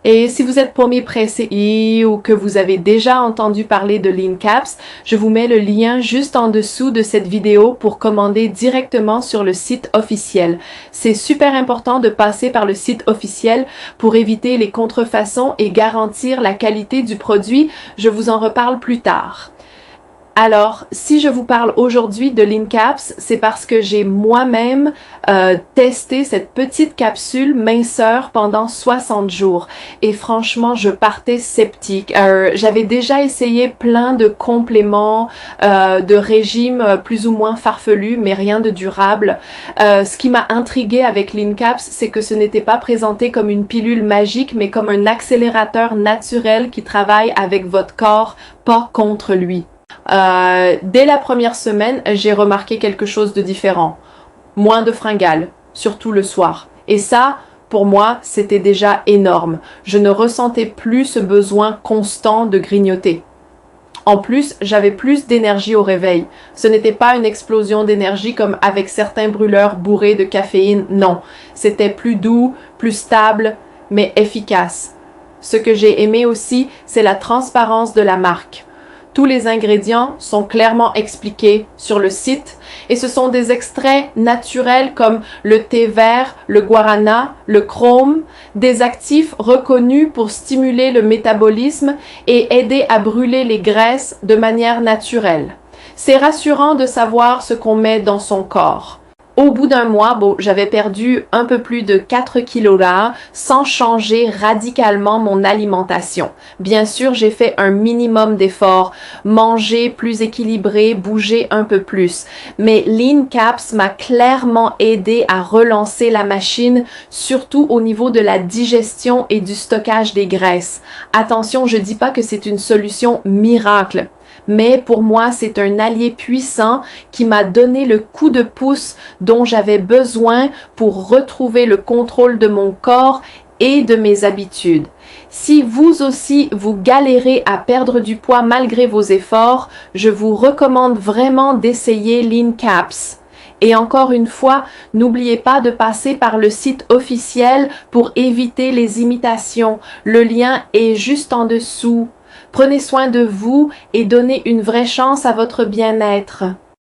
Et si vous êtes premier pressé ou que vous avez déjà entendu parler de Lean Caps, je vous mets le lien juste en dessous de cette vidéo pour commander directement sur le site officiel. C'est super important de passer par le site officiel pour éviter les contrefaçons et garantir la qualité du produit. Je vous en reparle plus tard. Alors, si je vous parle aujourd'hui de Lean Caps, c'est parce que j'ai moi-même testé cette petite capsule minceur pendant 60 jours. Et franchement, je partais sceptique. J'avais déjà essayé plein de compléments, de régimes plus ou moins farfelus, mais rien de durable. Ce qui m'a intriguée avec Lean Caps, c'est que ce n'était pas présenté comme une pilule magique, mais comme un accélérateur naturel qui travaille avec votre corps, pas contre lui. Dès la première semaine, j'ai remarqué quelque chose de différent. Moins de fringales, surtout le soir. Et ça, pour moi, c'était déjà énorme. Je ne ressentais plus ce besoin constant de grignoter. En plus, j'avais plus d'énergie au réveil. Ce n'était pas une explosion d'énergie comme avec certains brûleurs bourrés de caféine, non. C'était plus doux, plus stable, mais efficace. Ce que j'ai aimé aussi, c'est la transparence de la marque. Tous les ingrédients sont clairement expliqués sur le site et ce sont des extraits naturels comme le thé vert, le guarana, le chrome, des actifs reconnus pour stimuler le métabolisme et aider à brûler les graisses de manière naturelle. C'est rassurant de savoir ce qu'on met dans son corps. Au bout d'un mois, j'avais perdu un peu plus de 4 kilos là, sans changer radicalement mon alimentation. Bien sûr, j'ai fait un minimum d'efforts, manger plus équilibré, bouger un peu plus. Mais Lean Caps m'a clairement aidé à relancer la machine, surtout au niveau de la digestion et du stockage des graisses. Attention, je dis pas que c'est une solution miracle. Mais pour moi, c'est un allié puissant qui m'a donné le coup de pouce dont j'avais besoin pour retrouver le contrôle de mon corps et de mes habitudes. Si vous aussi, vous galérez à perdre du poids malgré vos efforts, je vous recommande vraiment d'essayer Lean Caps. Et encore une fois, n'oubliez pas de passer par le site officiel pour éviter les imitations. Le lien est juste en dessous. Prenez soin de vous et donnez une vraie chance à votre bien-être.